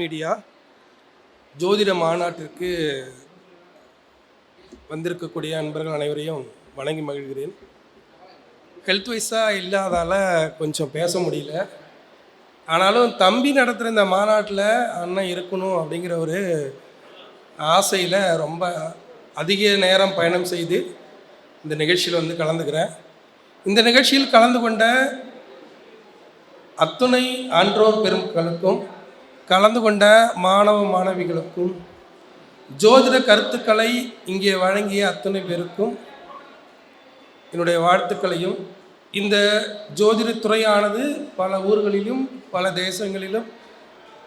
Media ஜோதிட மாநாட்டிற்கு வந்திருக்கக்கூடிய அன்பர்கள் அனைவரையும் வணங்கி மகிழ்கிறேன். ஹெல்த் வைஸாக இல்லாதால் கொஞ்சம் பேச முடியல. ஆனாலும் தம்பி நடத்துகிற இந்த மாநாட்டில் அண்ணன் இருக்கணும் அப்படிங்கிற ஒரு ஆசையில் ரொம்ப அதிக நேரம் பயணம் செய்து இந்த நிகழ்ச்சியில் கலந்துக்கிறேன். இந்த நிகழ்ச்சியில் கலந்து கொண்ட அத்துணை ஆன்றோர் பெருமக்களுக்கும் கலந்து கொண்ட மாணவ மாணவிகளுக்கும் ஜோதிட கருத்துக்களை இங்கே வழங்கிய அத்தனை பேருக்கும் என்னுடைய வாழ்த்துக்களையும், இந்த ஜோதிட துறையானது பல ஊர்களிலும் பல தேசங்களிலும்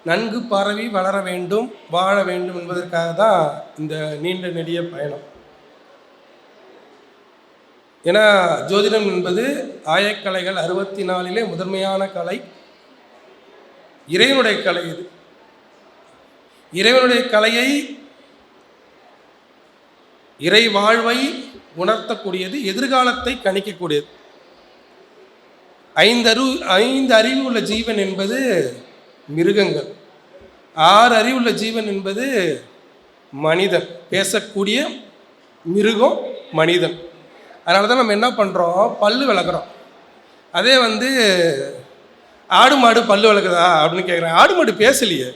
நன்கு பரவி வளர வேண்டும், வாழ வேண்டும் என்பதற்காக தான் இந்த நீண்ட நெடிய பயணம். ஏன்னா ஜோதிடம் என்பது ஆயக்கலைகள் 64 முதன்மையான கலை. இறைவனுடைய கலை. இது இறைவனுடைய கலையை, இறை வாழ்வை உணர்த்தக்கூடியது, எதிர்காலத்தை கணிக்கக்கூடியது. 5 அறிவு உள்ள ஜீவன் என்பது மிருகங்கள், 6 அறிவுள்ள ஜீவன் என்பது மனிதன். பேசக்கூடிய மிருகம் மனிதன். அதனால தான் நம்ம என்ன பண்ணுறோம், பல்லு விளக்குறோம். அதே ஆடு மாடு பல்லு விளக்குதா அப்படின்னு கேட்குறேன். ஆடு மாடு பேசலையே,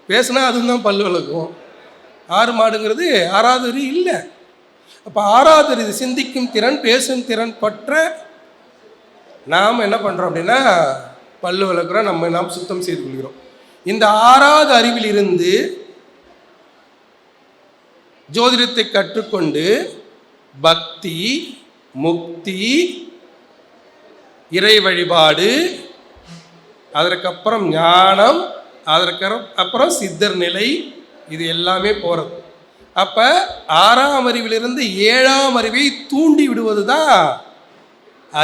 பேசுனா அதுவும் தான் பல்லு விளக்கும். ஆடு மாடுங்கிறது 6வது அறிவு இல்லை. அப்போ 6வது அறிவு சிந்திக்கும் திறன், பேசும் திறன் பற்ற நாம் என்ன பண்ணுறோம் அப்படின்னா பல்லு விளக்குறோம், நாம் சுத்தம் செய்து கொள்கிறோம். இந்த 6வது அறிவிலிருந்து ஜோதிடத்தை கற்றுக்கொண்டு பக்தி, முக்தி, இறை வழிபாடு, அதற்கப்புறம் ஞானம், அதற்கப்புறம் சித்தர் நிலை, இது எல்லாமே போகிறது. அப்போ 6ஆம் அறிவிலிருந்து 7ஆம் அறிவை தூண்டி விடுவது தான்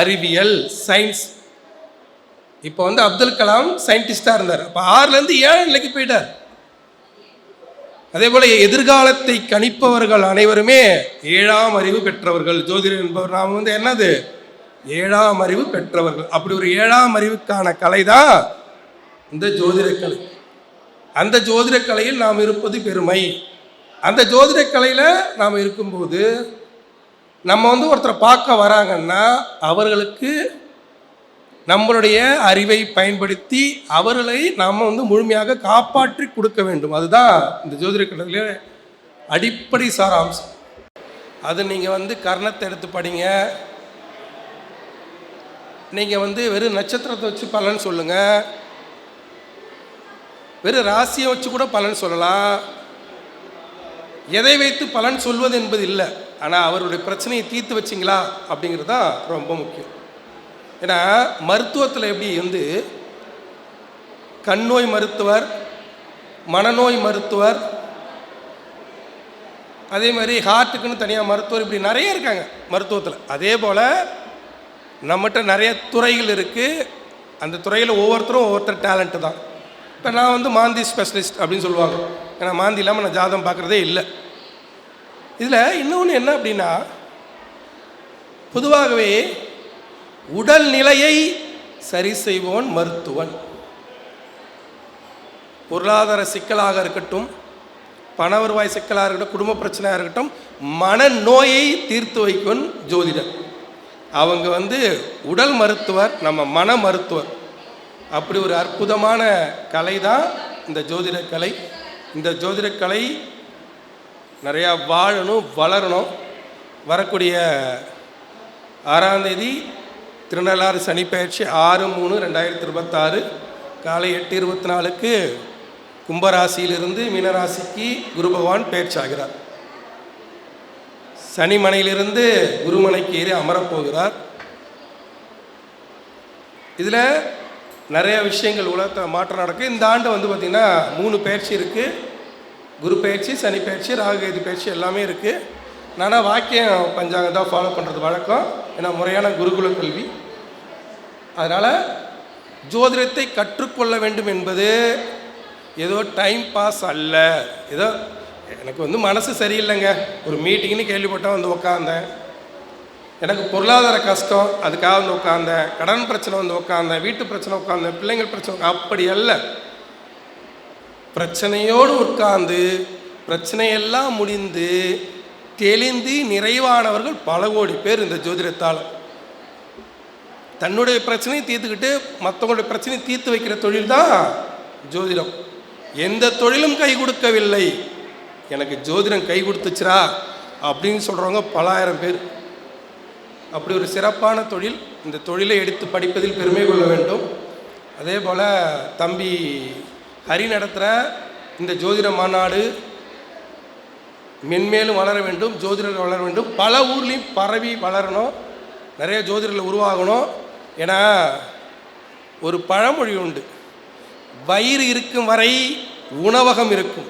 அறிவியல், சயின்ஸ். இப்போ அப்துல் கலாம் சயின்டிஸ்டாக இருந்தார். அப்போ 6லேருந்து 7 நிலைக்கு போயிட்டார். அதே போல் எதிர்காலத்தை கணிப்பவர்கள் அனைவருமே 7ஆம் அறிவு பெற்றவர்கள். ஜோதிடர் என்பவர் நாம் என்னது, 7ஆம் அறிவு பெற்றவர்கள். அப்படி ஒரு 7ஆம் அறிவுக்கான கலை தான் இந்த ஜோதிடக்கலை. அந்த ஜோதிடக்கலையில் நாம் இருப்பது பெருமை. அந்த ஜோதிடக்கலையில் நாம் இருக்கும்போது நம்ம ஒருத்தரை பார்க்க வராங்கன்னா அவர்களுக்கு நம்மளுடைய அறிவை பயன்படுத்தி அவர்களை நாம் முழுமையாக காப்பாற்றி கொடுக்க வேண்டும். அதுதான் இந்த ஜோதிடக்கலையில் அடிப்படை சாராம்சம். அது நீங்கள் கர்ணத்தை எடுத்து படிங்க, நீங்கள் வெறும் நட்சத்திரத்தை வச்சு பலன் சொல்லுங்கள், வெறும் ராசியை வச்சு கூட பலன் சொல்லலாம். எதை வைத்து பலன் சொல்வது என்பது இல்லை, ஆனால் அவருடைய பிரச்சனையை தீர்த்து வச்சிங்களா அப்படிங்கிறது தான் ரொம்ப முக்கியம். ஏன்னா மருத்துவத்தில் எப்படி கண்ணோய் மருத்துவர், மனநோய் மருத்துவர், அதே மாதிரி ஹார்ட்டுக்குன்னு தனியாக மருத்துவர், இப்படி நிறைய இருக்காங்க மருத்துவத்தில். அதே போல் நம்மகிட்ட நிறைய துறைகள் இருக்குது. அந்த துறையில் ஒவ்வொருத்தர் டேலண்ட்டு தான். இப்போ நான் மாந்தி ஸ்பெஷலிஸ்ட் அப்படின்னு சொல்லுவாங்க. ஏன்னா மாந்தி இல்லாமல் நான் ஜாதகம் பார்க்குறதே இல்லை. இதில் இன்னொன்று என்ன அப்படின்னா, பொதுவாகவே உடல் நிலையை சரி செய்வோன் மருத்துவன். பொருளாதார சிக்கலாக இருக்கட்டும், பண வருவாய் சிக்கலாக இருக்கட்டும், குடும்ப பிரச்சனையாக இருக்கட்டும், மனநோயை தீர்த்து வைக்கும் ஜோதிடர். அவங்க உடல் மருத்துவர், நம்ம மன மருத்துவர். அப்படி ஒரு அற்புதமான கலை தான் இந்த ஜோதிடக்கலை. இந்த ஜோதிடக்கலை நிறையா வாழணும், வளரணும். வரக்கூடிய 6ஆம் தேதி திருநள்ளாறு சனிப்பெயர்ச்சி 6/3/2026 காலை 8:24 கும்பராசியிலிருந்து மீனராசிக்கு குரு பகவான் பெயர்ச்சி ஆகிறார். சனிமனையிலிருந்து குருமனைக்கு ஏறி அமரப்போகிறார். இதில் நிறைய விஷயங்கள் உலகத்தை மாற்றம் நடக்குது. இந்த ஆண்டு பார்த்திங்கன்னா 3 பயிற்சி இருக்குது. குரு பயிற்சி, சனி பயிற்சி, ராகுகேது பயிற்சி எல்லாமே இருக்குது. நானாக வாக்கியம் பஞ்சாங்கம் தான் ஃபாலோ பண்ணுறது வழக்கம். ஏன்னா முறையான குருகுல கல்வி. அதனால் ஜோதிடத்தை கற்றுக்கொள்ள வேண்டும் என்பது ஏதோ டைம் பாஸ் அல்ல. ஏதோ எனக்கு மனசு சரியில்லைங்க, ஒரு மீட்டிங்னு கேள்விப்பட்டால் உட்காந்தேன். எனக்கு பொருளாதார கஷ்டம், அதுக்காக உட்காந்தேன். கடன் பிரச்சனை உட்காந்தேன். வீட்டு பிரச்சனை உட்காந்தேன். பிள்ளைங்கள் பிரச்சனை, அப்படி அல்ல. பிரச்சனையோடு உட்கார்ந்து பிரச்சனையெல்லாம் முடிந்து தெளிந்து நிறைவானவர்கள் பல கோடி பேர் இந்த ஜோதிடத்தால். தன்னுடைய பிரச்சனையை தீர்த்துக்கிட்டு மற்றவங்களுடைய பிரச்சனையை தீர்த்து வைக்கிற தொழில் தான் ஜோதிடம். எந்த தொழிலும் கை கொடுக்கவில்லை, எனக்கு ஜோதிடம் கை கொடுத்துச்சுரா அப்படின்னு சொல்கிறவங்க பல ஆயிரம் பேர். அப்படி ஒரு சிறப்பான தொழில். இந்த தொழிலை எடுத்து படிப்பதில் பெருமை கொள்ள வேண்டும். அதே போல் தம்பி ஹரி நடத்துகிற இந்த ஜோதிட மாநாடு மென்மேலும் வளர வேண்டும், ஜோதிடர்கள் வளர வேண்டும், பல ஊர்லேயும் பரவி வளரணும், நிறைய ஜோதிடர்கள் உருவாகணும். ஏன்னா ஒரு பழமொழி உண்டு, வயிறு இருக்கும் வரை உணவகம் இருக்கும்,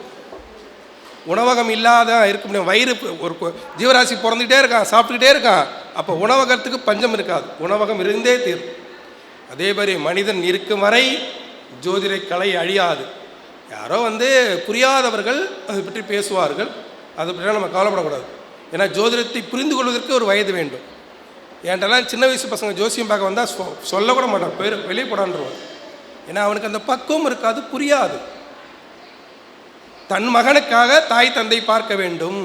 உணவகம் இல்லாத இருக்க முடியும். வயிறு ஒரு ஜீவராசி பிறந்துக்கிட்டே இருக்கான், சாப்பிட்டுக்கிட்டே இருக்கான், அப்போ உணவகத்துக்கு பஞ்சம் இருக்காது, உணவகம் இருந்தே தீரும். அதே மாதிரி மனிதன் இருக்கும் வரை ஜோதிட கலை அழியாது. யாரோ புரியாதவர்கள் அதை பற்றி பேசுவார்கள், அதை பற்றி நம்ம கவலைப்படக்கூடாது. ஏன்னா ஜோதிடத்தை புரிந்து கொள்வதற்கு ஒரு வயது வேண்டும். ஏன்டெல்லாம் சின்ன வயசு பசங்க ஜோசியம் பார்க்க வந்தால் சொல்லக்கூட மாட்டான், பேர் வெளியே போடான்றான். ஏன்னா அவனுக்கு அந்த பக்குவம் இருக்காது, புரியாது. தன் மகனுக்காக தாய் தந்தை பார்க்க வேண்டும்.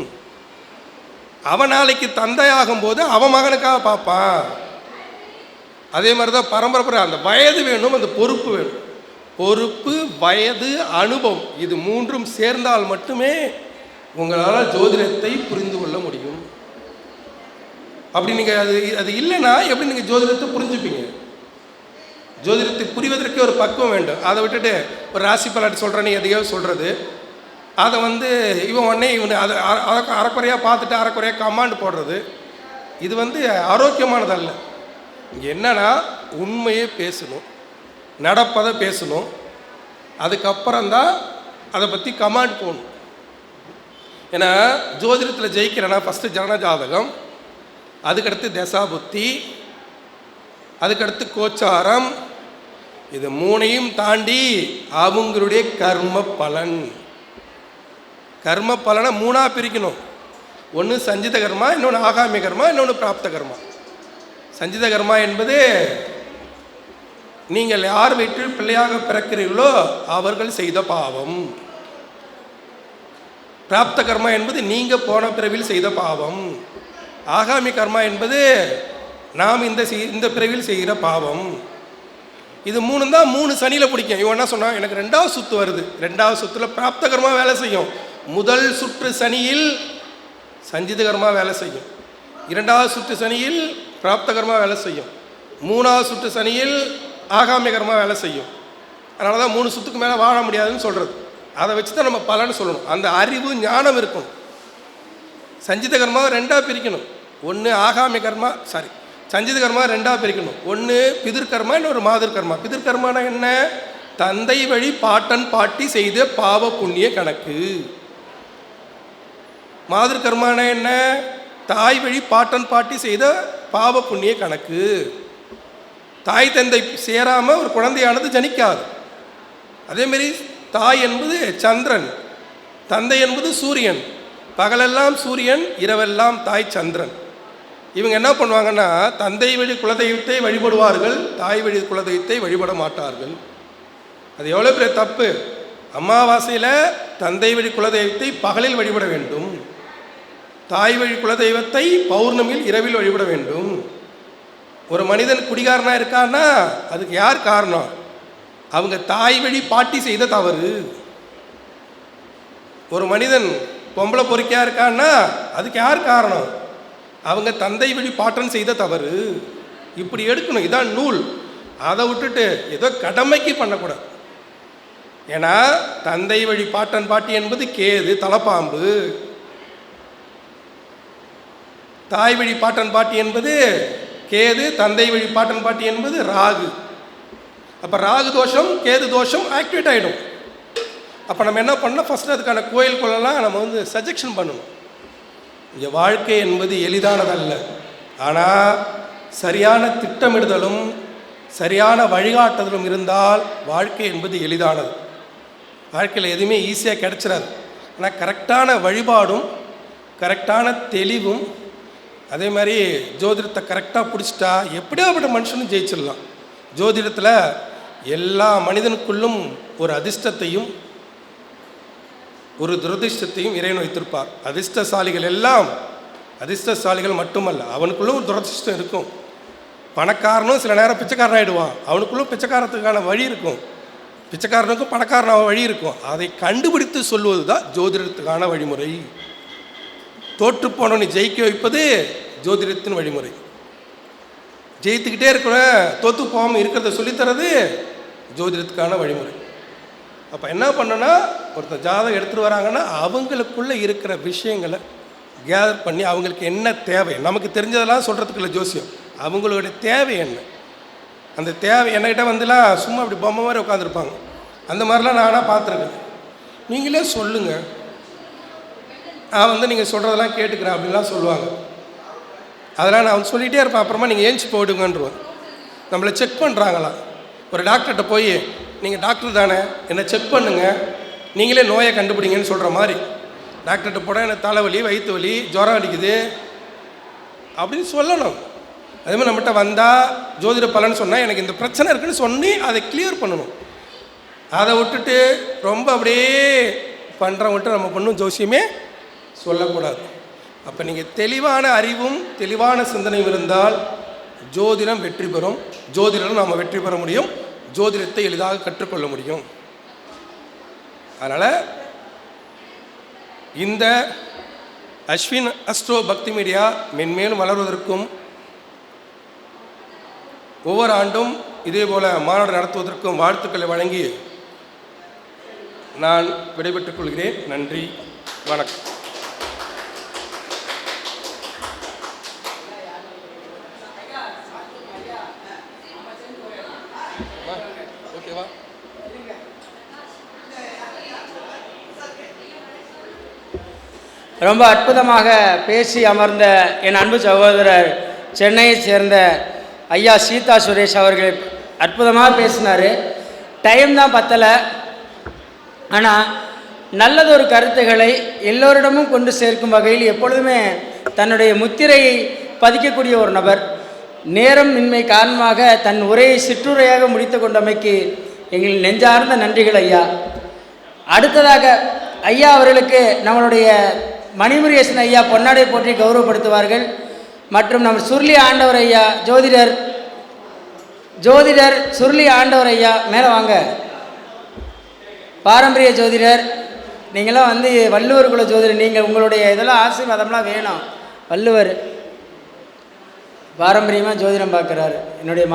அவன் நாளைக்கு தந்தையாகும் போது அவன் மகனுக்காக பார்ப்பான். அதே மாதிரி தான் பரம்பரை அந்த வயது வேணும், அந்த பொறுப்பு வேணும். பொறுப்பு, வயது, அனுபவம், இது மூன்றும் சேர்ந்தால் மட்டுமே உங்களால் ஜோதிடத்தை புரிந்து கொள்ள முடியும். அப்படி நீங்கள் அது இல்லைன்னா எப்படி நீங்கள் ஜோதிடத்தை புரிஞ்சுப்பீங்க? ஜோதிடத்தை புரிவதற்கே ஒரு பக்குவம் வேண்டும். அதை விட்டுட்டு ஒரு ராசி பலன் சொல்கிறேன்னு எதையோ சொல்கிறது, அதை இவன் உடனே அதை அறக்குறையாக பார்த்துட்டு அறக்குறையாக கமாண்ட் போடுறது, இது ஆரோக்கியமானதல்ல. இங்கே என்னன்னா உண்மையே பேசணும், நடப்பதை பேசணும், அதுக்கப்புறம்தான் அதை பற்றி கமாண்ட் போகணும். ஏன்னா ஜோதிடத்தில் ஜெயிக்கிறேன்னா ஃபஸ்ட்டு ஜனன ஜாதகம், அதுக்கடுத்து தசா புத்தி, அதுக்கடுத்து கோச்சாரம், இது மூணையும் தாண்டி அவங்களுடைய கர்ம பலன். கர்ம பலனை மூணாக பிரிக்கணும். ஒன்று சஞ்சித கர்மா, இன்னொன்று ஆகாமிய கர்மா, இன்னொன்று பிராப்த கர்மா. சஞ்சித கர்மா என்பது நீங்கள் யார் வீட்டில் பிள்ளையாக பிறக்கிறீர்களோ அவர்கள் செய்த பாவம். பிராப்த கர்மா என்பது நீங்கள் போன பிறவியில் செய்த பாவம். ஆகாமி கர்மா என்பது நாம் இந்த பிறவியில் செய்கிற பாவம். இது மூணு தான் மூணு சனியில் பிடிக்கும். இவன் என்ன சொன்னான், எனக்கு 2வது சுற்று வருது, 2வது சுற்றில் பிராப்த கர்மா வேலை செய்யும். முதல் சுற்று சனியில் சஞ்சித கர்மா வேலை செய்யும், 2வது சுற்று சனியில் பிராப்த கர்மா வேலை செய்யும், 3வது சுற்று சனியில் ஆகாமிய கர்மா வேலை செய்யும். அதனால தான் 3 சுற்றுக்கு மேலே வாழ முடியாதுன்னு சொல்கிறது. அதை வச்சு தான் நம்ம பலன்னு சொல்லணும். அந்த அறிவு ஞானம் இருக்கணும். சஞ்சித கர்மாவை 2ஆக பிரிக்கணும். ஒன்று ஆகாமிய கர்மா, சஞ்சித கர்மா 2ஆக பிரிக்கணும். ஒன்று பிதிர்கர்மா, இன்னொரு மாதிர்கர்மா. பிதிர்கர்மானா என்ன? தந்தை வழி பாட்டன் பாட்டி செய்த பாவ புண்ணிய கணக்கு. மாதிர்கர்மான என்ன? தாய் வழி பாட்டன் பாட்டி செய்த பாவ புண்ணிய கணக்கு. தாய் தந்தை சேராமல் ஒரு குழந்தையானது ஜனிக்காது. அதேமாரி தாய் என்பது சந்திரன், தந்தை என்பது சூரியன். பகலெல்லாம் சூரியன், இரவெல்லாம் தாய் சந்திரன். இவங்க என்ன பண்ணுவாங்கன்னா தந்தை வழி குலதெய்வத்தை வழிபடுவார்கள், தாய் வழி குலதெய்வத்தை வழிபட மாட்டார்கள். அது எவ்வளோ பெரிய தப்பு! அமாவாசையில் தந்தை வழி குலதெய்வத்தை பகலில் வழிபட வேண்டும், தாய் வழி குலதெய்வத்தை பௌர்ணமியில் இரவில் வழிபட வேண்டும். ஒரு மனிதன் குடிகாரனாக இருக்கான்னா அதுக்கு யார் காரணம்? அவங்க தாய் வழி பாட்டி செய்த தவறு. ஒரு மனிதன் பொம்பளை பொறுக்கியாக இருக்கான்னா அதுக்கு யார் காரணம்? அவங்க தந்தை வழி பாட்டன் செய்த தவறு. இப்படி எடுக்கணும், இதான் நூல். அதை விட்டுட்டு ஏதோ கடமைக்கு பண்ணக்கூடாது. ஏன்னா தந்தை வழி பாட்டன் பாட்டி என்பது கேது, தலைப்பாம்பு. தாய் வழி பாட்டன் பாட்டி என்பது கேது, தந்தை வழி பாட்டன் பாட்டி என்பது ராகு. அப்போ ராகு தோஷம் கேது தோஷம் ஆக்டிவேட் ஆகிடும். அப்போ நம்ம என்ன பண்ணணும், ஃபஸ்ட்டு அதுக்கான கோயில்குள்ளெல்லாம் நம்ம சஜெக்ஷன் பண்ணணும். இங்கே வாழ்க்கை என்பது எளிதானதல்ல, ஆனால் சரியான திட்டமிடுதலும் சரியான வழிகாட்டுதலும் இருந்தால் வாழ்க்கை என்பது எளிதானது. வாழ்க்கையில் எதுவுமே ஈஸியாக கிடச்சிடாது. ஆனால் கரெக்டான வழிபாடும் கரெக்டான தெளிவும் அதே மாதிரி ஜோதிடத்தை கரெக்டாக பிடிச்சிட்டா எப்படியாப்பட்ட மனுஷனும் ஒரு துரதிர்ஷ்டத்தையும் இறைவன் வைத்திருப்பார். அதிர்ஷ்டசாலிகள் எல்லாம் அதிர்ஷ்டசாலிகள் மட்டுமல்ல, அவனுக்குள்ள ஒரு துரதிர்ஷ்டம் இருக்கும். பணக்காரனும் சில நேரம் பிச்சைக்காரன் ஆகிடுவான், அவனுக்குள்ள பிச்சைக்காரத்துக்கான வழி இருக்கும். பிச்சைக்காரனுக்கும் பணக்காரனாக வழி இருக்கும். அதை கண்டுபிடித்து சொல்வது தான் ஜோதிடத்துக்கான வழிமுறை. தோற்று போனவனை ஜெயிக்க வைப்பது ஜோதிடத்தின் வழிமுறை. ஜெயித்துக்கிட்டே இருக்கிற தோற்று போகாமல் இருக்கிறத சொல்லித்தரது ஜோதிடத்துக்கான வழிமுறை. அப்போ என்ன பண்ணனா, ஒருத்தர் ஜாதகம் எடுத்துகிட்டு வராங்கன்னா அவங்களுக்குள்ளே இருக்கிற விஷயங்களை கேதர் பண்ணி அவங்களுக்கு என்ன தேவை, நமக்கு தெரிஞ்சதெல்லாம் சொல்கிறதுக்கு இல்லை ஜோசியம், அவங்களுடைய தேவை என்ன, அந்த தேவை என்கிட்ட வந்துலாம் சும்மா அப்படி பொம்மை மாதிரி உட்காந்துருப்பாங்க. அந்த மாதிரிலாம் நானாக பார்த்துருக்கேன். நீங்களே சொல்லுங்கள், நான் நீங்கள் சொல்கிறதெல்லாம் கேட்டுக்கிறேன் அப்படின்லாம் சொல்லுவாங்க. அதெல்லாம் நான் சொல்லிகிட்டே இருப்பேன். அப்புறமா நீங்கள் ஏஞ்சி போடுங்கன்றுவேன். நம்மளை செக் பண்ணுறாங்களாம். ஒரு டாக்டர்கிட்ட போய் நீங்கள் டாக்டர் தானே, என்னை செக் பண்ணுங்கள், நீங்களே நோயை கண்டுபிடிங்கன்னு சொல்கிற மாதிரி. டாக்டர்கிட்ட போட எனக்கு தலைவலி, வயிற்று வலி, ஜுரம் அடிக்குது அப்படின்னு சொல்லணும். அதேமாதிரி நம்மகிட்ட வந்தால் ஜோதிட பலன்னு சொன்னால் எனக்கு இந்த பிரச்சனை இருக்குன்னு சொல்லி அதை கிளியர் பண்ணணும். அதை விட்டுட்டு ரொம்ப அப்படியே பண்ணுறவங்கள்ட்ட நம்ம பண்ணும் ஜோசியமே சொல்லக்கூடாது. அப்போ நீங்கள் தெளிவான அறிவும் தெளிவான சிந்தனையும் இருந்தால் ஜோதிடம் வெற்றி பெறும். ஜோதிடம் நாம் வெற்றி பெற முடியும். ஜோதிடத்தை எளிதாக கற்றுக்கொள்ள முடியும். அதனால் இந்த அஸ்வின் அஸ்ட்ரோ பக்தி மீடியா மென்மேலும் வளர்வதற்கும் ஒவ்வொரு ஆண்டும் இதே போல் மாநாடு நடத்துவதற்கும் வாழ்த்துக்களை வழங்கி நான் விடைபெற்றுக் கொள்கிறேன். நன்றி, வணக்கம். ஓகேவா? ரொம்ப அற்புதமாக பேசி அமர்ந்த என் அன்பு சகோதரர் சென்னையை சேர்ந்த ஐயா சீதா சுரேஷ் அவர்கள் அற்புதமாக பேசினார். டைம் தான் பத்தலை. ஆனால் நல்லதொரு கருத்துக்களை எல்லோரிடமும் கொண்டு சேர்க்கும் வகையில் எப்பொழுதுமே தன்னுடைய முத்திரையை பதிக்கக்கூடிய ஒரு நபர். நேரம் இன்மை காரணமாக தன் உரையை சிற்றுரையாக முடித்து கொண்டமைக்கு எங்கள் நெஞ்சார்ந்த நன்றிகள் ஐயா. அடுத்ததாக ஐயா அவர்களுக்கு நம்மளுடைய மணிமுருகேசன் ஐயா பொன்னாடை போற்றி கௌரவப்படுத்துவார்கள். மற்றும் நம்ம சுருளி ஆண்டவர் ஐயா ஜோதிடர் சுருளி ஆண்டவர் ஐயா மேலே வாங்க. பாரம்பரிய ஜோதிடர் நீங்களாம் வந்து வள்ளுவர் குல ஜோதிடர். நீங்கள் உங்களுடைய இதெல்லாம் ஆசீர்வாதம்லாம் வேணும். வள்ளுவர் பாரம்பரியமாக ஜோதிடம் பார்க்குறாரு. என்னுடைய